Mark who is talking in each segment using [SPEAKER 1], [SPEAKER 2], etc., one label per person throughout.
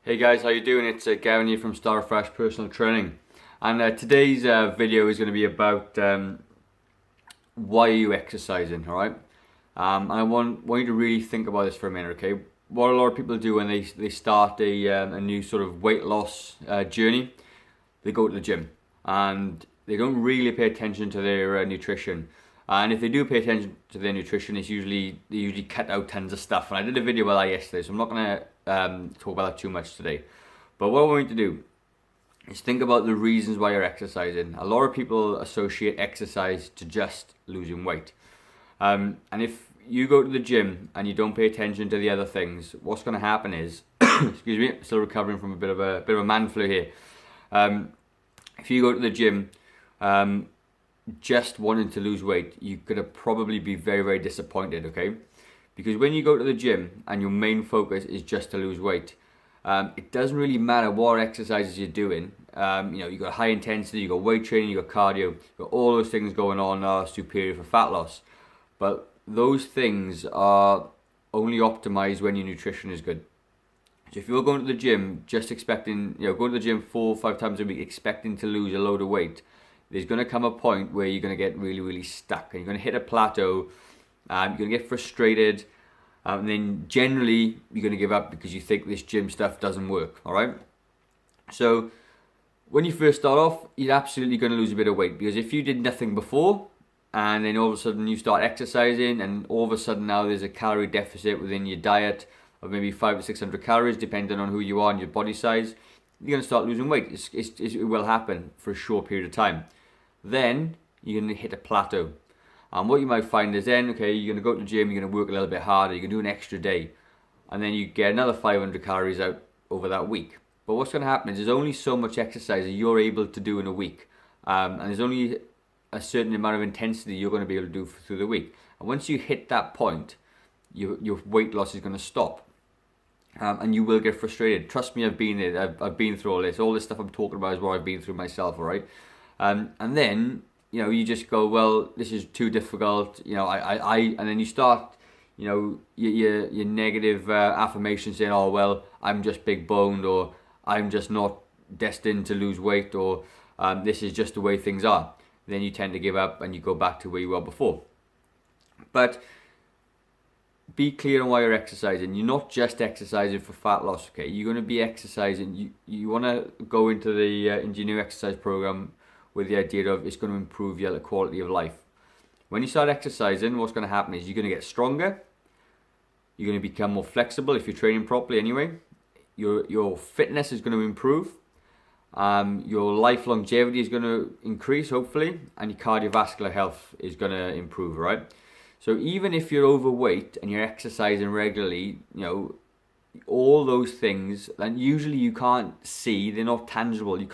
[SPEAKER 1] Hey guys, how you doing? It's Gavin here from Fresh Personal Training, and today's video is going to be about why are you exercising, all right? And I want you to really think about this for a minute, okay? What a lot of people do when they start a new sort of weight loss journey, they go to the gym and they don't really pay attention to their nutrition. And if they do pay attention to their nutrition, they usually cut out tons of stuff. And I did a video about that yesterday, so I'm not going to talk about that too much today. But what we're going to do is think about the reasons why you're exercising. A lot of people associate exercise to just losing weight. And if you go to the gym and you don't pay attention to the other things, what's going to happen is, excuse me, still recovering from a bit of a man flu here. If you go to the gym, just wanting to lose weight, you're going to probably be very, very disappointed, okay? Because when you go to the gym and your main focus is just to lose weight, it doesn't really matter what exercises you're doing. You've got high intensity, you've got weight training, you've got cardio, you've got all those things going on are superior for fat loss. But those things are only optimized when your nutrition is good. So if you're going to the gym just expecting, going to the gym 4 or 5 times a week expecting to lose a load of weight, there's going to come a point where you're going to get really, really stuck and you're going to hit a plateau. You're going to get frustrated, and then generally you're going to give up because you think this gym stuff doesn't work, all right? So when you first start off, you're absolutely going to lose a bit of weight, because if you did nothing before and then all of a sudden you start exercising and all of a sudden now there's a calorie deficit within your diet of maybe 500 to 600 calories, depending on who you are and your body size, you're going to start losing weight. It will happen for a short period of time. Then you're going to hit a plateau. And what you might find is then, okay, you're going to go to the gym, you're going to work a little bit harder, you're going to do an extra day, and then you get another 500 calories out over that week. But what's going to happen is there's only so much exercise that you're able to do in a week. And there's only a certain amount of intensity you're going to be able to do through the week. And once you hit that point, your weight loss is going to stop. And you will get frustrated. Trust me, I've been there. I've been through all this. All this stuff I'm talking about is what I've been through myself, all right? And then, you just go, well, this is too difficult. And then you start, your negative affirmations saying, oh, well, I'm just big boned, or I'm just not destined to lose weight, or this is just the way things are. Then you tend to give up and you go back to where you were before. But be clear on why you're exercising. You're not just exercising for fat loss, okay? You're going to be exercising. You want to go into your new exercise program with the idea of it's going to improve your quality of life. When you start exercising, what's going to happen is you're going to get stronger. You're going to become more flexible if you're training properly anyway. Your fitness is going to improve. Your life longevity is going to increase, hopefully, and your cardiovascular health is going to improve, right? So even if you're overweight and you're exercising regularly, all those things, and usually you can't see, they're not tangible. You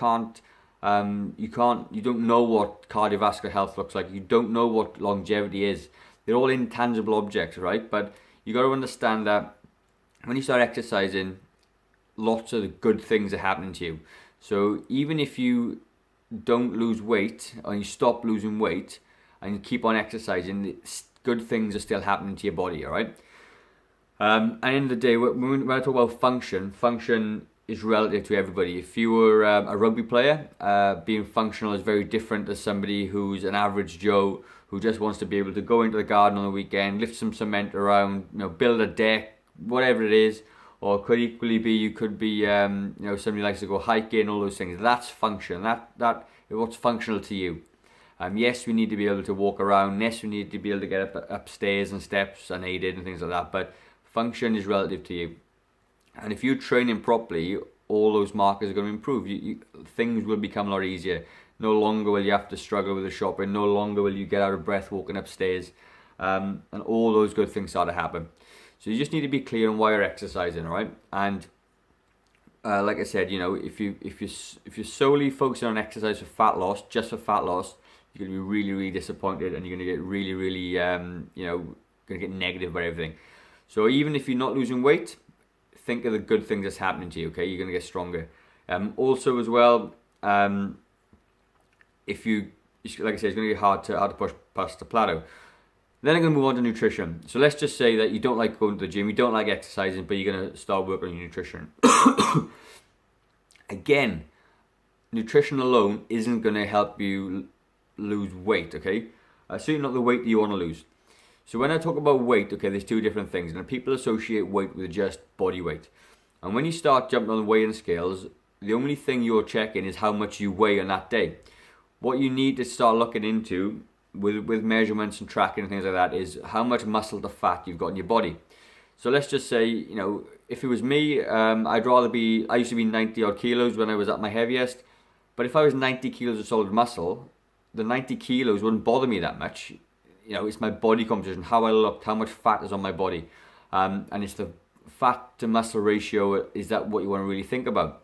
[SPEAKER 1] don't know what cardiovascular health looks like. You don't know what longevity is. They're all intangible objects, right? But you got to understand that when you start exercising, lots of the good things are happening to you. So even if you don't lose weight, or you stop losing weight and you keep on exercising, good things are still happening to your body, all right? And at the end of the day, when I talk about function is relative to everybody. If you were a rugby player, being functional is very different to somebody who's an average Joe who just wants to be able to go into the garden on the weekend, lift some cement around, build a deck, whatever it is. Or it could equally be, you could be, somebody likes to go hiking, all those things. That's function. That what's functional to you. Yes, we need to be able to walk around. Yes, we need to be able to get upstairs and steps unaided and things like that. But function is relative to you. And if you're training properly, all those markers are going to improve. Things will become a lot easier. No longer will you have to struggle with the shopping. No longer will you get out of breath walking upstairs. And all those good things start to happen. So you just need to be clear on why you're exercising, all right? And like I said, if you're solely focusing on exercise for fat loss, just for fat loss, you're going to be really, really disappointed, and you're going to get really, really, going to get negative about everything. So even if you're not losing weight, think of the good things that's happening to you, okay? You're going to get stronger. Also as well, if you, like I said, it's going to be hard to push past the plateau. Then I'm going to move on to nutrition. So let's just say that you don't like going to the gym, you don't like exercising, but you're going to start working on your nutrition. Again, nutrition alone isn't going to help you lose weight, okay? Certainly not the weight that you want to lose. So when I talk about weight, okay, there's two different things. And people associate weight with just body weight. And when you start jumping on the weighing scales, the only thing you're checking is how much you weigh on that day. What you need to start looking into with measurements and tracking and things like that is how much muscle to fat you've got in your body. So let's just say, you know, if it was me, I used to be 90 odd kilos when I was at my heaviest. But if I was 90 kilos of solid muscle, the 90 kilos wouldn't bother me that much. You know, it's my body composition, how I looked, how much fat is on my body. And it's the fat to muscle ratio, is that what you want to really think about?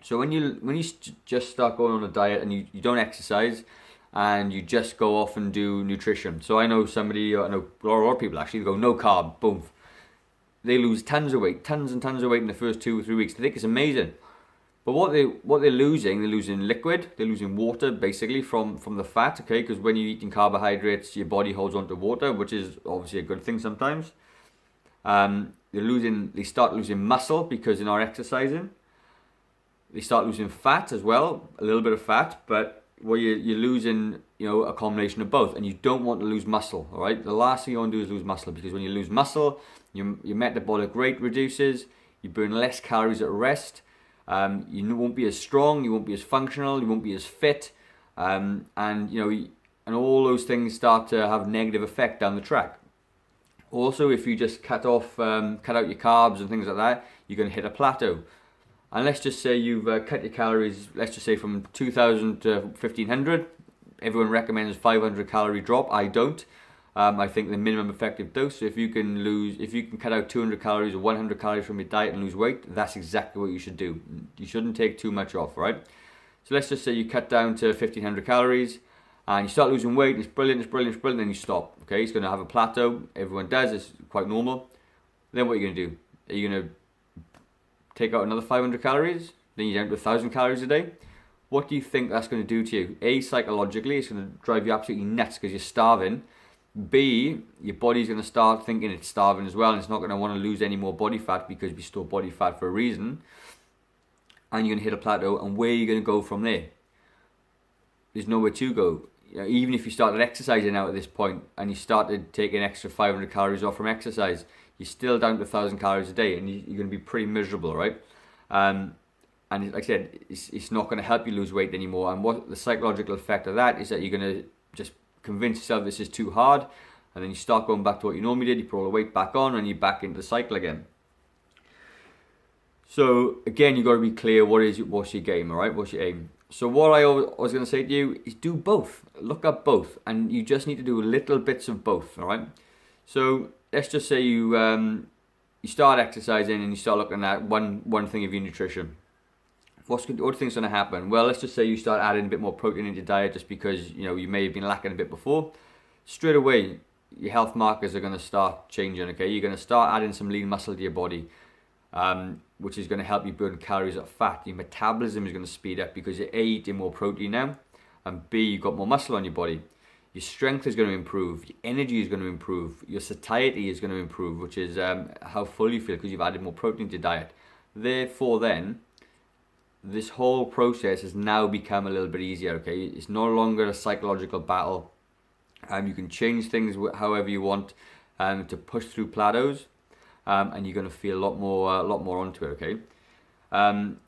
[SPEAKER 1] So when you just start going on a diet and you don't exercise and you just go off and do nutrition. So I know a lot of people actually go no carb, boom. They lose tons and tons of weight in the first 2 or 3 weeks. They think it's amazing. But what they're losing liquid, they're losing water basically from the fat, okay? Because when you're eating carbohydrates, your body holds on to water, which is obviously a good thing sometimes. They start losing muscle because they're not exercising. They start losing fat as well, a little bit of fat, but you're losing, you know, a combination of both, and you don't want to lose muscle, all right? The last thing you want to do is lose muscle, because when you lose muscle, your metabolic rate reduces, you burn less calories at rest. You won't be as strong, you won't be as functional, you won't be as fit, and all those things start to have negative effect down the track. Also, if you just cut out your carbs and things like that, you're going to hit a plateau. And let's just say you've cut your calories, let's just say from 2,000 to 1,500. Everyone recommends 500 calorie drop. I don't. I think the minimum effective dose. So if you can cut out 200 calories or 100 calories from your diet and lose weight, that's exactly what you should do. You shouldn't take too much off, right? So let's just say you cut down to 1,500 calories and you start losing weight. It's brilliant, and you stop. Okay, it's going to have a plateau. Everyone does. It's quite normal. Then what are you going to do? Are you going to take out another 500 calories? Then you're down to 1,000 calories a day. What do you think that's going to do to you? Psychologically, it's going to drive you absolutely nuts because you're starving. B, your body's going to start thinking it's starving as well, and it's not going to want to lose any more body fat because we store body fat for a reason. And you're going to hit a plateau, and where are you going to go from there? There's nowhere to go. You know, even if you started exercising now at this point and you started taking extra 500 calories off from exercise, you're still down to 1,000 calories a day, and you're going to be pretty miserable, right? And like I said, it's not going to help you lose weight anymore. And what the psychological effect of that is that you're going to just convince yourself this is too hard, and then you start going back to what you normally did. You put all the weight back on, and you're back into the cycle again. So again, you've got to be clear what's your game, all right? What's your aim? So what I was going to say to you is do both. Look at both, and you just need to do little bits of both, all right? So let's just say you start exercising and you start looking at one thing of your nutrition. What do you think's going to happen? Well, let's just say you start adding a bit more protein into your diet just because you may have been lacking a bit before. Straight away, your health markers are going to start changing. Okay, you're going to start adding some lean muscle to your body, which is going to help you burn calories at fat. Your metabolism is going to speed up because you're A, eating more protein now, and B, you've got more muscle on your body. Your strength is going to improve, your energy is going to improve, your satiety is going to improve, which is how full you feel because you've added more protein to your diet. Therefore then, this whole process has now become a little bit easier, okay? It's no longer a psychological battle. You can change things however you want to push through plateaus, and you're going to feel a lot more onto it, okay?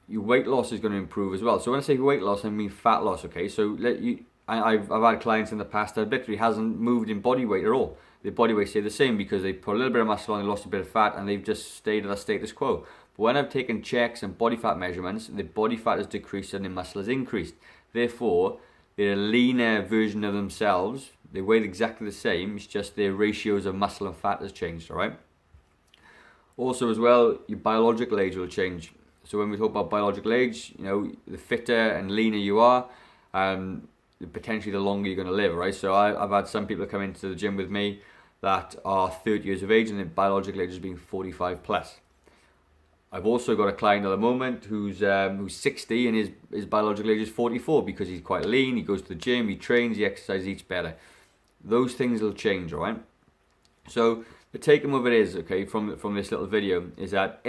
[SPEAKER 1] Your weight loss is going to improve as well. So when I say weight loss, I mean fat loss, okay? So I've had clients in the past that literally hasn't moved in body weight at all. Their body weight stayed the same because they put a little bit of muscle on, they lost a bit of fat, and they've just stayed at the status quo. But when I've taken checks and body fat measurements, the body fat has decreased and the muscle has increased. Therefore, they're a leaner version of themselves. They weigh exactly the same, it's just their ratios of muscle and fat has changed, all right? Also as well, your biological age will change. So when we talk about biological age, the fitter and leaner you are, potentially the longer you're going to live, right? So I've had some people come into the gym with me that are 30 years of age and their biological age is being 45 plus. I've also got a client at the moment who's 60 and his biological age is 44 because he's quite lean, he goes to the gym, he trains, he exercises, eats better. Those things will change, all right? So the take home of it is, okay, from this little video, is that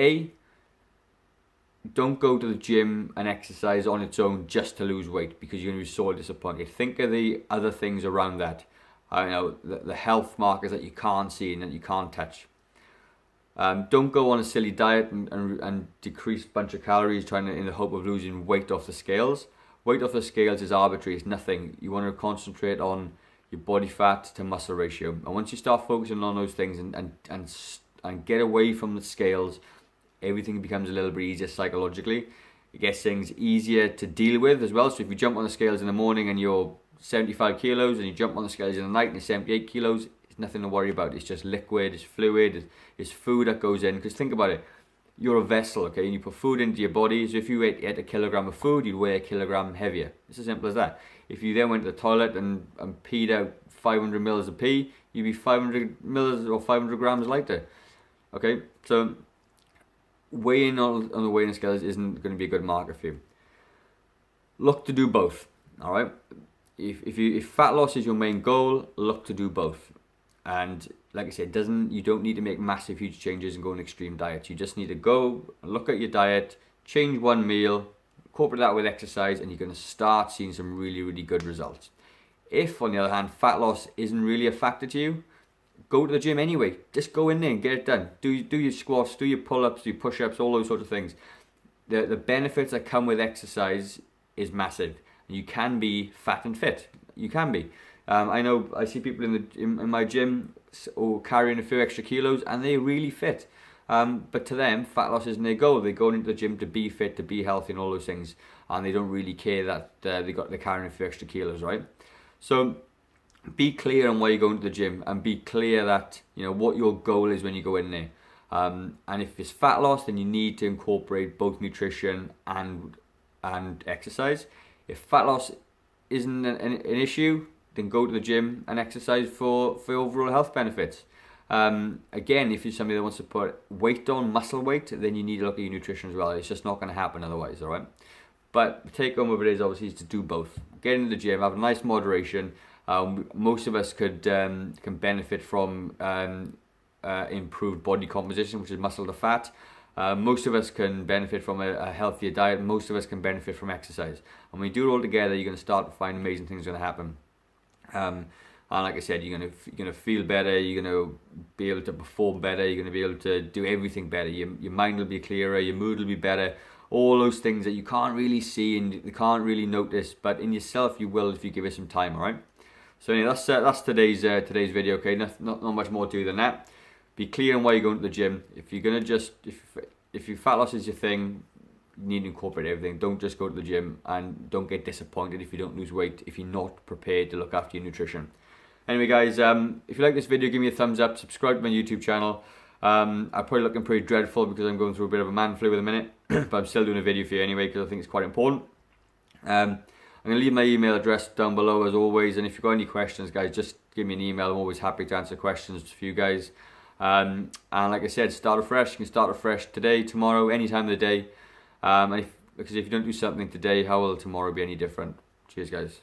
[SPEAKER 1] don't go to the gym and exercise on its own just to lose weight, because you're going to be so disappointed. Think of the other things around that. I know the health markers that you can't see and that you can't touch. Don't go on a silly diet and decrease a bunch of calories in the hope of losing weight off the scales. Weight off the scales is arbitrary, it's nothing. You want to concentrate on your body fat to muscle ratio. And once you start focusing on those things and get away from the scales, everything becomes a little bit easier psychologically. It gets things easier to deal with as well. So if you jump on the scales in the morning and you're 75 kilos and you jump on the scales in the night and you're 78 kilos, it's nothing to worry about. It's just liquid, it's fluid, it's food that goes in. Because think about it, you're a vessel, okay, and you put food into your body. So if you ate a kilogram of food, you'd weigh a kilogram heavier. It's as simple as that. If you then went to the toilet and peed out 500 mils of pee, you'd be 500 mils or 500 grams lighter. Okay, so weighing on the weighing scales isn't going to be a good marker for you. Look to do both, all right? If fat loss is your main goal, look to do both. And like I said, you don't need to make massive, huge changes and go on extreme diets. You just need to go and look at your diet, change one meal, incorporate that with exercise, and you're going to start seeing some really, really good results. If, on the other hand, fat loss isn't really a factor to you, go to the gym anyway. Just go in there and get it done. Do your squats, do your pull-ups, do your push-ups, all those sorts of things. The benefits that come with exercise is massive. You can be fat and fit. You can be. I know I see people in my gym carrying a few extra kilos and they're really fit. But to them, fat loss isn't their goal. They're going into the gym to be fit, to be healthy, and all those things, and they don't really care that they're carrying a few extra kilos, right? So be clear on why you're going to the gym, and be clear that what your goal is when you go in there. And if it's fat loss, then you need to incorporate both nutrition and exercise. If fat loss isn't an issue, then go to the gym and exercise for overall health benefits. Again, if you're somebody that wants to put weight on, muscle weight, then you need to look at your nutrition as well. It's just not going to happen otherwise, all right? But the take home of it is obviously is to do both. Get into the gym, have a nice moderation. Most of us can benefit from improved body composition, which is muscle to fat. Most of us can benefit from a healthier diet. Most of us can benefit from exercise. And when you do it all together, you're going to start to find amazing things going to happen. And like I said, you're gonna feel better. You're gonna be able to perform better. You're gonna be able to do everything better. Your mind will be clearer. Your mood will be better. All those things that you can't really see and you can't really notice, but in yourself you will if you give it some time. All right. So anyway, that's today's video. Okay, not much more to do than that. Be clear on why you're going to the gym. If you're gonna if your fat loss is your thing, you need to incorporate everything. Don't just go to the gym, and don't get disappointed if you don't lose weight if you're not prepared to look after your nutrition. Anyway guys, if you like this video, give me a thumbs up, subscribe to my YouTube channel. I'm probably looking pretty dreadful because I'm going through a bit of a man flu at the minute, but I'm still doing a video for you anyway because I think it's quite important. I'm going to leave my email address down below as always, and if you've got any questions guys, just give me an email. I'm always happy to answer questions for you guys. And like I said, start afresh. You can start afresh today, tomorrow, any time of the day. Because if you don't do something today, how will tomorrow be any different? Cheers guys.